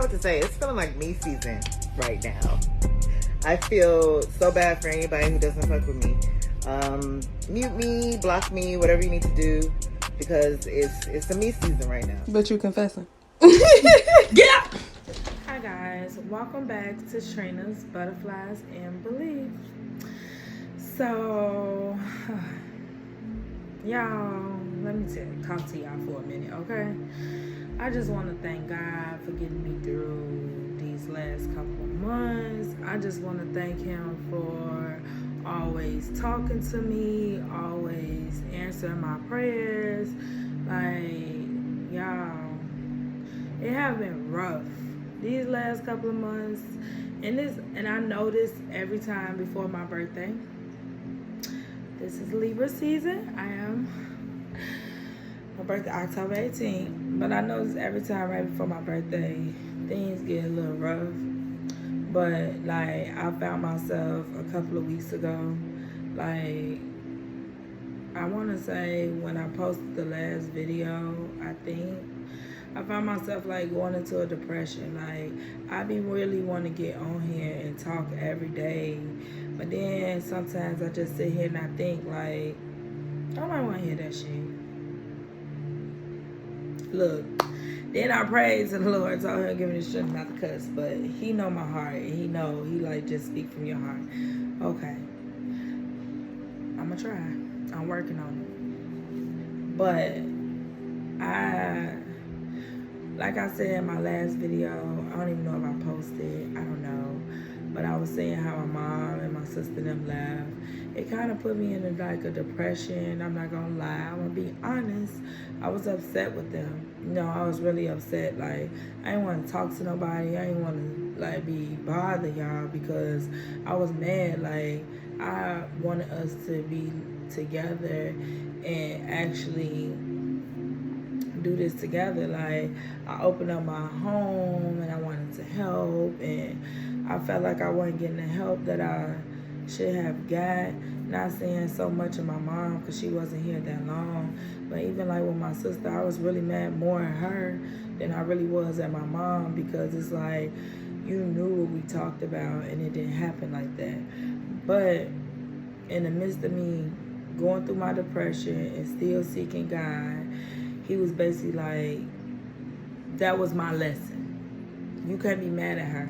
know what to say. It's feeling like me season right now. I feel so bad for anybody who doesn't fuck with me. Mute me, block me, whatever you need to do, because it's a me season right now. But you confessing. Get up! Hi guys, welcome back to Trina's Butterflies and Belief. So, y'all, let me talk to y'all for a minute, okay? I just want to thank God for getting me through these last couple of months. I just want to thank Him for always talking to me, always answering my prayers. Like, y'all, it have been rough these last couple of months, and I notice every time before my birthday. This is Libra season. My birthday October 18th, but I notice every time right before my birthday, things get a little rough. But like, I found myself a couple of weeks ago, like, I want to say when I posted the last video, I found myself like going into a depression. Like, I be really want to get on here and talk every day, but then sometimes I just sit here and I think like, nobody want to hear that shit. Look, then I prayed to the Lord, told him, give me the strength not to cuss, but He know my heart, and He like, just speak from your heart. Okay, I'ma try. I'm working on it. But like I said in my last video, I don't even know if I posted, I don't know, but I was saying how my mom and my sister and them left. It kind of put me in like a depression. I'm not gonna lie, I'm gonna be honest. I was upset with them. I was really upset. Like, I didn't want to talk to nobody. I didn't want to like be bothering y'all because I was mad. Like, I wanted us to be together and actually do this together. Like, I opened up my home and I wanted to help, and I felt like I wasn't getting the help that I should have got. Not saying so much of my mom because she wasn't here that long, but even like with my sister, I was really mad more at her than I really was at my mom, because it's like, you knew what we talked about and it didn't happen like that. But in the midst of me going through my depression and still seeking God, He was basically like, that was my lesson. You can't be mad at her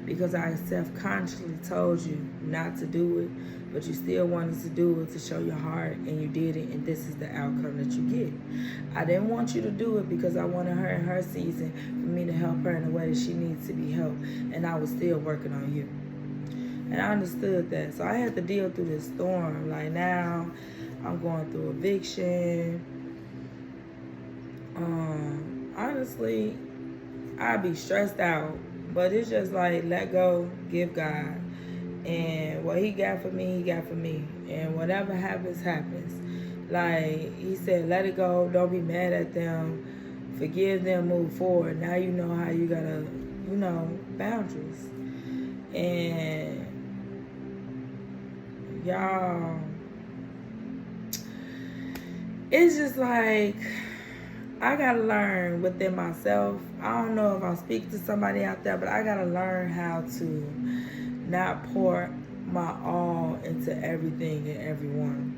because I self-consciously told you not to do it, but you still wanted to do it to show your heart, and you did it, and this is the outcome that you get. I didn't want you to do it because I wanted her in her season for me to help her in the way that she needs to be helped, and I was still working on you. And I understood that. So I had to deal through this storm. Like, now I'm going through eviction. Honestly, I'd be stressed out, but it's just like, let go, give God, and what He got for me, He got for me, and whatever happens, happens. Like, He said, let it go, don't be mad at them, forgive them, move forward. Now you know how you gotta, boundaries. And y'all, it's just like, I gotta learn within myself. I don't know if I'll speak to somebody out there, but I gotta learn how to not pour my all into everything and everyone.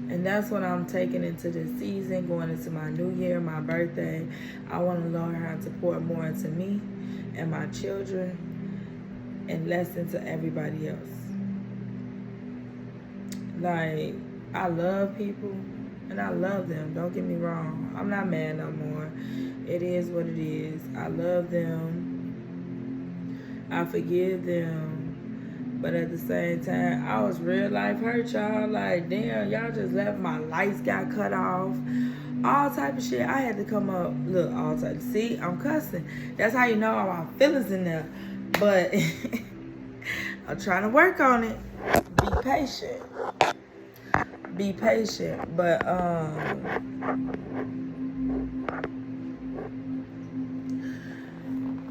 And that's what I'm taking into this season, going into my new year, my birthday. I want to learn how to pour more into me and my children and less into everybody else. Like, I love people. And I love them, don't get me wrong. I'm not mad no more. It is what it is. I love them. I forgive them. But at the same time, I was real life hurt, y'all. Like, damn, y'all just left. My lights got cut off. All type of shit. I had to come up. Look, all type. See, I'm cussing. That's how you know all my feelings in there. But I'm trying to work on it. Be patient. Be patient, but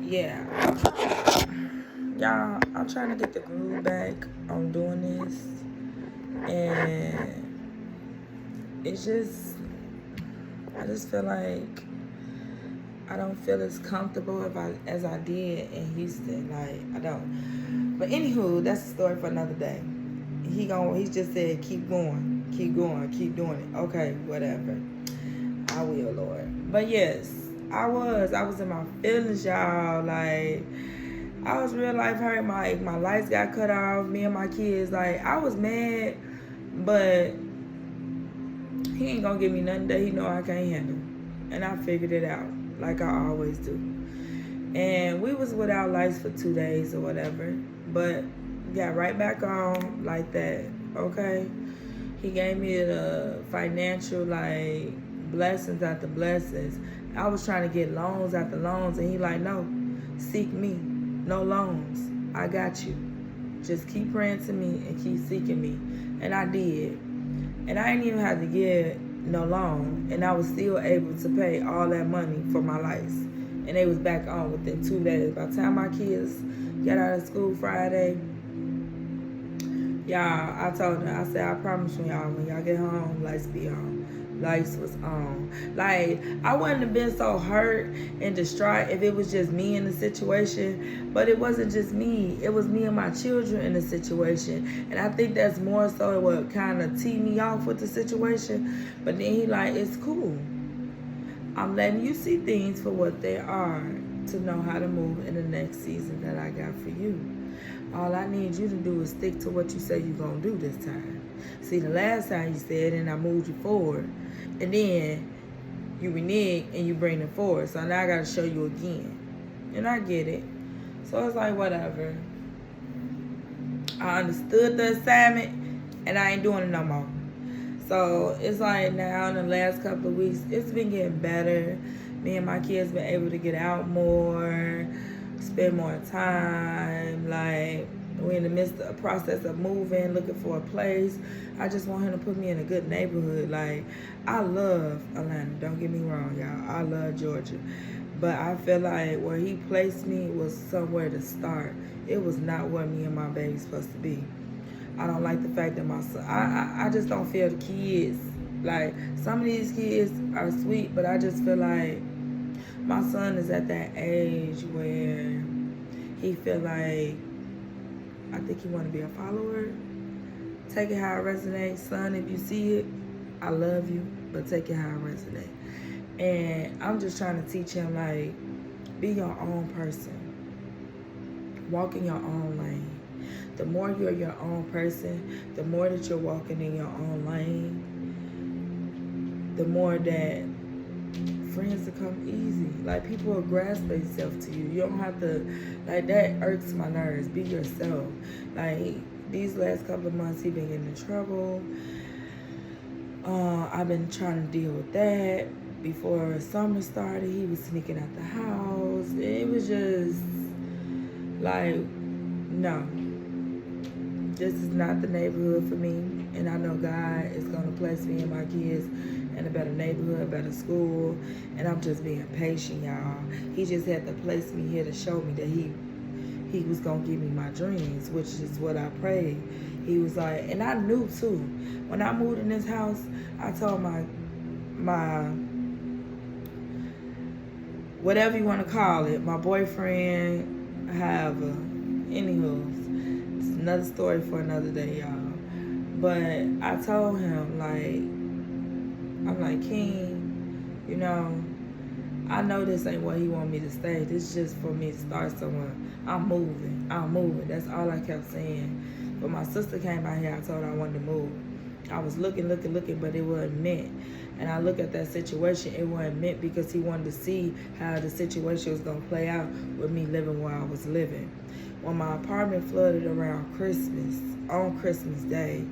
yeah, y'all, I'm trying to get the groove back on doing this, and it's just, I just feel like I don't feel as comfortable as I did in Houston. Like, I don't. But anywho, that's a story for another day. He just said, keep going, keep going, keep doing it. Okay, whatever. I will, Lord. But yes, I was in my feelings, y'all. Like, I was real life hurt. My lights got cut off. Me and my kids, like, I was mad, but he ain't gonna give me nothing that he know I can't handle. And I figured it out, like I always do. And we was without lights for 2 days or whatever, but got right back on like that. Okay, he gave me the financial, like, blessings after blessings. I was trying to get loans after loans, and he like, no, seek me, no loans. I got you. Just keep praying to me and keep seeking me. And I did. And I didn't even have to get no loan, and I was still able to pay all that money for my lights. And they was back on within 2 days. By the time my kids got out of school Friday, y'all, I told them, I said, I promise you, y'all, when y'all get home, lights be on. Lights was on. Like, I wouldn't have been so hurt and distraught if it was just me in the situation, but it wasn't just me. It was me and my children in the situation. And I think that's more so what kind of teed me off with the situation. But then he like, it's cool. I'm letting you see things for what they are to know how to move in the next season that I got for you. All I need you to do is stick to what you say you're going to do this time. See, the last time you said, and I moved you forward, and then you renege and you bring it forward. So now I got to show you again. And I get it. So it's like, whatever. I understood the assignment, and I ain't doing it no more. So it's like now in the last couple of weeks, it's been getting better. Me and my kids been able to get out more, spend more time. Like, we're in the midst of a process of moving, looking for a place. I just want him to put me in a good neighborhood. Like, I love Atlanta. Don't get me wrong, y'all. I love Georgia. But I feel like where he placed me was somewhere to start. It was not where me and my baby's supposed to be. I don't like the fact that my son, I just don't feel the kids. Like, some of these kids are sweet, but I just feel like my son is at that age where he feel like, I think he want to be a follower. Take it how it resonates. Son, if you see it, I love you, but take it how it resonates. And I'm just trying to teach him, like, be your own person. Walk in your own lane. The more you're your own person, the more that you're walking in your own lane, the more that friends will come easy. Like, people will grasp themselves to you. You don't have to, like, that irks my nerves. Be yourself. Like, these last couple of months, he been getting in trouble. I've been trying to deal with that. Before summer started, he was sneaking out the house. It was just like, no. This is not the neighborhood for me. And I know God is going to place me and my kids in a better neighborhood, a better school. And I'm just being patient, y'all. He just had to place me here to show me that he was going to give me my dreams, which is what I prayed. He was like, and I knew too. When I moved in this house, I told my whatever you want to call it, my boyfriend, however, anywho, it's another story for another day, y'all. But I told him, like, I'm like, King, you know, I know this ain't where he want me to stay. This is just for me to start somewhere. I'm moving. That's all I kept saying. But my sister came out here, I told her I wanted to move. I was looking, but it wasn't meant. And I look at that situation, it wasn't meant because he wanted to see how the situation was going to play out with me living where I was living. When my apartment flooded around Christmas, on Christmas Day,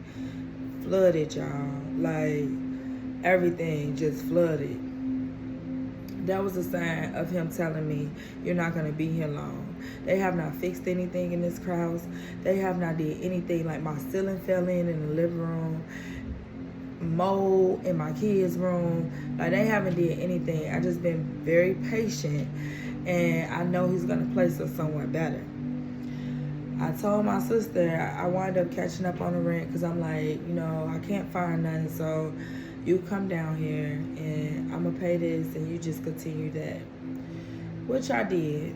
flooded, y'all. Like, everything just flooded. That was a sign of him telling me, you're not going to be here long. They have not fixed anything in this house. They have not did anything. Like, my ceiling fell in the living room, mold in my kids' room. Like, they haven't did anything. I just been very patient, and I know he's going to place us somewhere better. I told my sister, I wound up catching up on the rent because I'm like, you know, I can't find nothing, so you come down here and I'm going to pay this and you just continue that. which I did.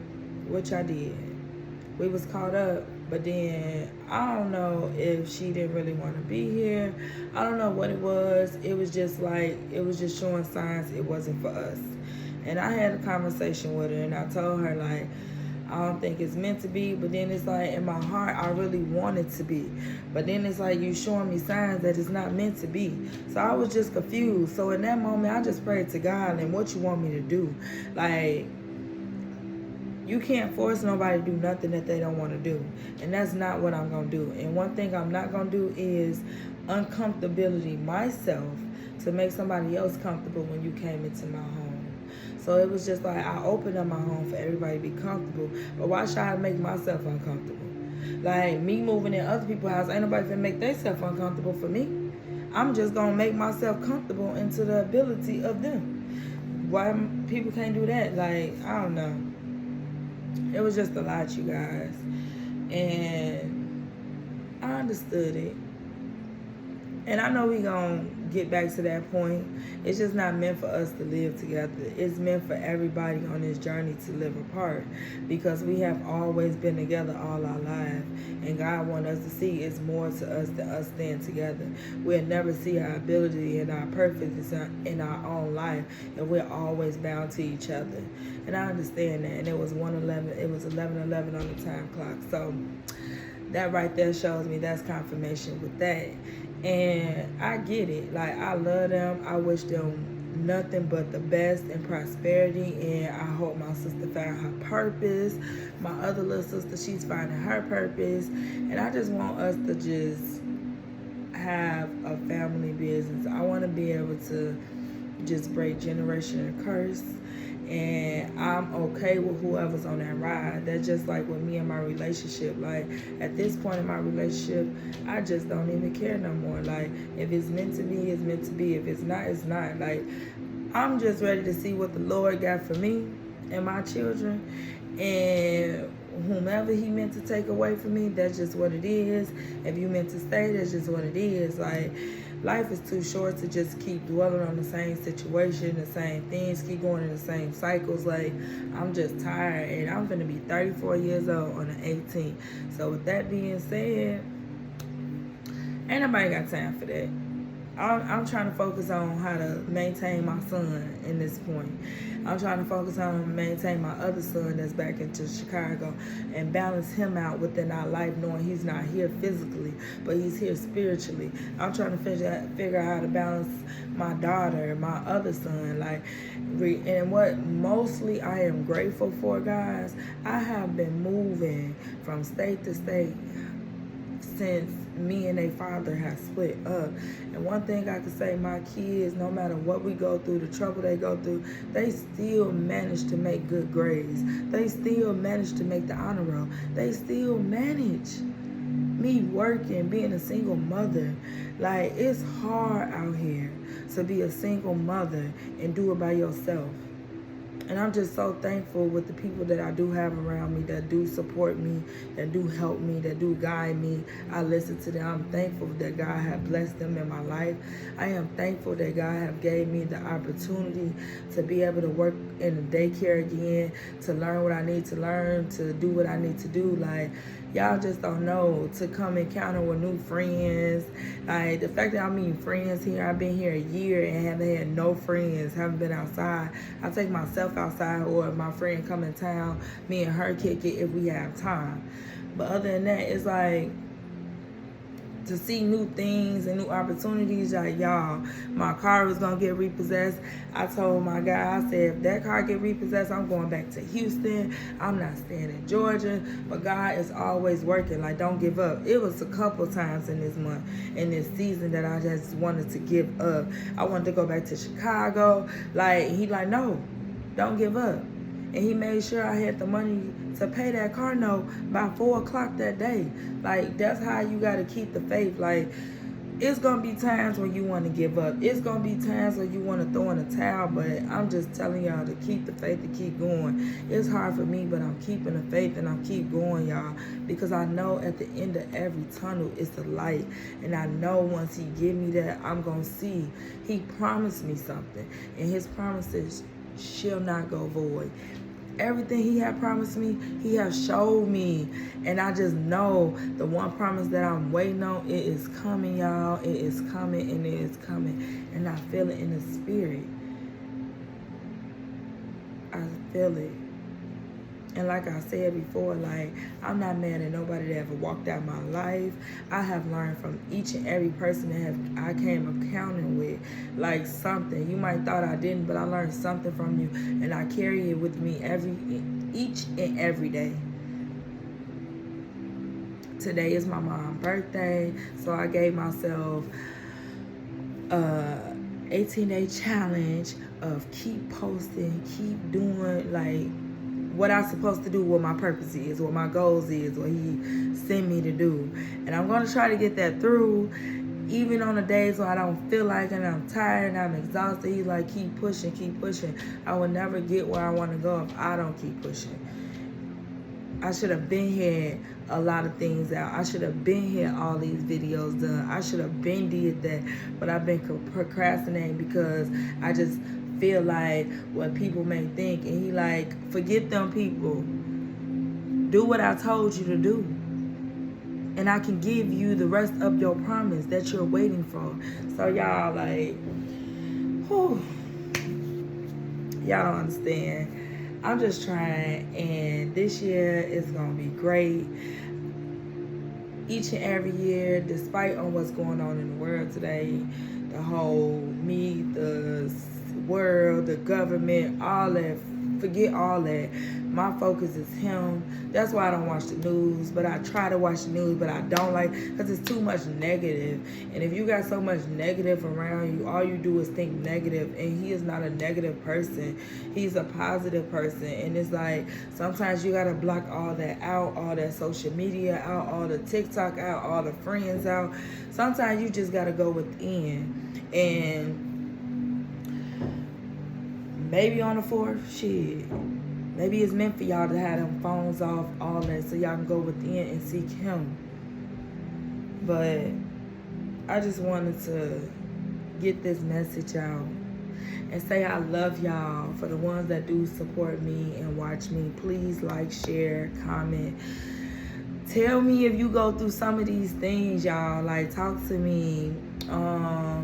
We was caught up, but then I don't know if she didn't really want to be here. I don't know what it was. It was just like, it was just showing signs it wasn't for us. And I had a conversation with her, and I told her, like, I don't think it's meant to be, but then it's like, in my heart, I really want it to be. But then it's like, you showing me signs that it's not meant to be. So I was just confused. So in that moment, I just prayed to God, and what you want me to do? Like, you can't force nobody to do nothing that they don't want to do. And that's not what I'm going to do. And one thing I'm not going to do is uncomfortability myself to make somebody else comfortable when you came into my home. So it was just like, I opened up my home for everybody to be comfortable. But why should I make myself uncomfortable? Like, me moving in other people's house, ain't nobody finna make themselves uncomfortable for me. I'm just going to make myself comfortable into the ability of them. Why people can't do that? Like, I don't know. It was just a lot, you guys. And I understood it. And I know we gonna get back to that point. It's just not meant for us to live together. It's meant for everybody on this journey to live apart, because we have always been together all our life. And God wants us to see it's more to us than us staying together. We'll never see our ability and our purpose in our own life, and we're always bound to each other. And I understand that. And it was 1:11. It was 11:11 on the time clock. So that right there shows me that's confirmation with that. And I get it. Like, I love them. I wish them nothing but the best and prosperity. And I hope my sister found her purpose. My other little sister, she's finding her purpose. And I just want us to just have a family business. I want to be able to just break generational curse. And I'm okay with whoever's on that ride. That's just like with me and my relationship. Like, at this point in my relationship, I just don't even care no more. Like, if it's meant to be, it's meant to be. If it's not, it's not. Like, I'm just ready to see what the Lord got for me and my children. And whomever he meant to take away from me, that's just what it is. If you meant to stay, that's just what it is. Like, life is too short to just keep dwelling on the same situation, the same things, keep going in the same cycles. Like, I'm just tired, and I'm gonna be 34 years old on the 18th. So with that being said, ain't nobody got time for that. I'm trying to focus on how to maintain my son in this point. I'm trying to focus on maintain my other son that's back into Chicago and balance him out within our life, knowing he's not here physically, but he's here spiritually. I'm trying to figure out how to balance my daughter, my other son. Like, and what mostly I am grateful for, guys, I have been moving from state to state since me and their father have split up. And one thing I can say, my kids, no matter what we go through, the trouble they go through, they still manage to make good grades. They still manage to make the honor roll. They still manage. Me working, being a single mother, like, it's hard out here to be a single mother and do it by yourself. And I'm just so thankful with the people that I do have around me, that do support me, that do help me, that do guide me. I listen to them. I'm thankful that God have blessed them in my life. I am thankful that God have gave me the opportunity to be able to work in the daycare again, to learn what I need to learn, to do what I need to do. Like, y'all just don't know, to come encounter with new friends. Like, the fact that I'm meeting friends here, I've been here a year and haven't had no friends, haven't been outside. I take myself outside, or if my friend come in town, me and her kick it if we have time. But other than that, it's like, to see new things and new opportunities. Like, y'all, my car was gonna get repossessed. I told my guy, I said, if that car get repossessed, I'm going back to Houston. I'm not staying in Georgia. But God is always working. Like, don't give up. It was a couple times in this month, in this season, that I just wanted to give up. I wanted to go back to Chicago. Like, he like, no, don't give up. And he made sure I had the money to pay that car note by 4 o'clock that day. Like, that's how you got to keep the faith. Like, it's going to be times when you want to give up. It's going to be times when you want to throw in a towel. But I'm just telling y'all to keep the faith, to keep going. It's hard for me, but I'm keeping the faith and I'm keep going, y'all. Because I know at the end of every tunnel is the light. And I know once he give me that, I'm going to see. He promised me something. And his promises shall not go void. everything he had promised me, he has showed me. And I just know the one promise that I'm waiting on, it is coming, y'all. It is coming, and it is coming. And I feel it in the spirit. I feel it. And like I said before, like, I'm not mad at nobody that ever walked out my life. I have learned from each and every person that I came accounting with, like, something. You might thought I didn't, but I learned something from you, and I carry it with me each and every day. Today is my mom's birthday, so I gave myself 18-day challenge of keep posting, keep doing, like, what I'm supposed to do, what my purpose is, what my goals is, what he sent me to do. And I'm going to try to get that through, even on the days where I don't feel like it and I'm tired and I'm exhausted. He's like, keep pushing, keep pushing. I will never get where I want to go if I don't keep pushing. I should have been had a lot of things out. I should have been had all these videos done. I should have been did that, but I've been procrastinating because I just feel like what people may think. And he like, forget them people. Do what I told you to do. And I can give you the rest of your promise that you're waiting for. So y'all, like, whew, y'all don't understand. I'm just trying, and this year is gonna be great. Each and every year, despite on what's going on in the world today, the whole the world, the government, all that, forget all that. My focus is him. That's why I don't watch the news, but I try to watch the news, but I don't like, because it's too much negative. And if you got so much negative around you, all you do is think negative, and he is not a negative person. He's a positive person. And it's like, sometimes you got to block all that out, all that social media out, all the TikTok out, all the friends out. Sometimes you just got to go within. And maybe on the 4th, shit, maybe it's meant for y'all to have them phones off, all that, so y'all can go within and seek him. But I just wanted to get this message out and say I love y'all. For the ones that do support me and watch me, please like, share, comment. Tell me if you go through some of these things, y'all. Like, talk to me.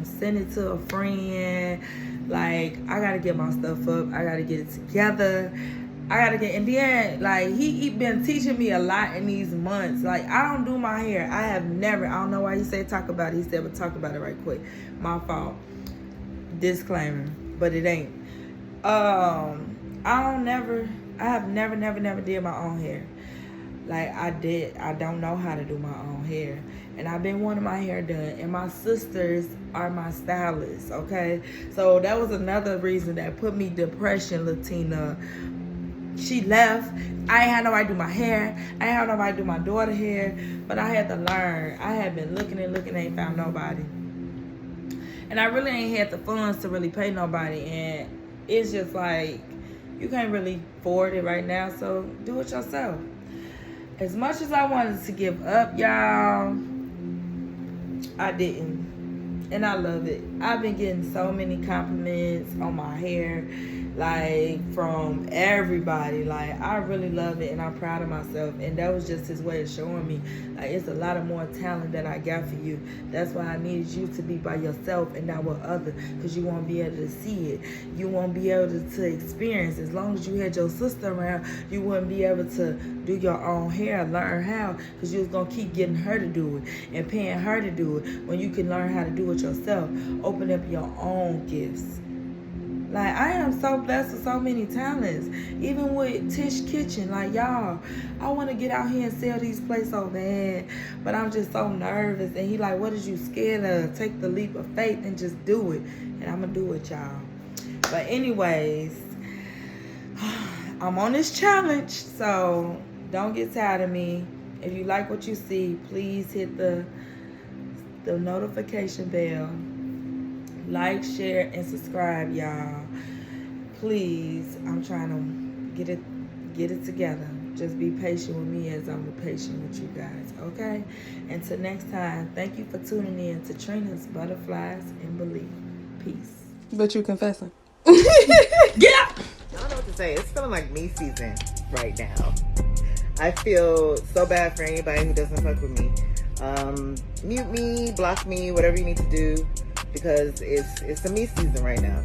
Send it to a friend. Like, I gotta get my stuff up. I gotta get it together. I gotta get, and then, like, he been teaching me a lot in these months. Like, I don't do my hair. I have never, I don't know why he said talk about it. He said, but talk about it right quick. My fault. Disclaimer, but it ain't. I have never did my own hair. Like, I don't know how to do my own hair. And I've been wanting my hair done. And my sisters are my stylists, okay? So that was another reason that put me depression, Latina. She left. I ain't had nobody do my hair. I ain't had nobody do my daughter's hair. But I had to learn. I had been looking, ain't found nobody. And I really ain't had the funds to really pay nobody. And it's just like, you can't really afford it right now. So do it yourself. As much as I wanted to give up, y'all, I didn't. And I love it. I've been getting so many compliments on my hair, like, from everybody. Like, I really love it, and I'm proud of myself. And that was just his way of showing me, like, it's a lot of more talent that I got for you. That's why I needed you to be by yourself and not with others, because you won't be able to see it. You won't be able to experience. As long as you had your sister around, you wouldn't be able to do your own hair, learn how, because you was going to keep getting her to do it and paying her to do it when you can learn how to do it yourself. Open up your own gifts. Like, I am so blessed with so many talents. Even with Tish Kitchen, like, y'all, I want to get out here and sell these plates so bad, but I'm just so nervous. And he like, what is you scared of? Take the leap of faith and just do it. And I'm going to do it, y'all. But anyways, I'm on this challenge, so don't get tired of me. If you like what you see, please hit the notification bell. Like, share, and subscribe, y'all. Please, I'm trying to get it together. Just be patient with me as I'm patient with you guys, okay? Until next time, thank you for tuning in to Trina's Butterflies and Belief. Peace. But you confessing. Get up! I don't know what to say. It's feeling like me season right now. I feel so bad for anybody who doesn't fuck with me. Mute me, block me, whatever you need to do, because it's a me season right now.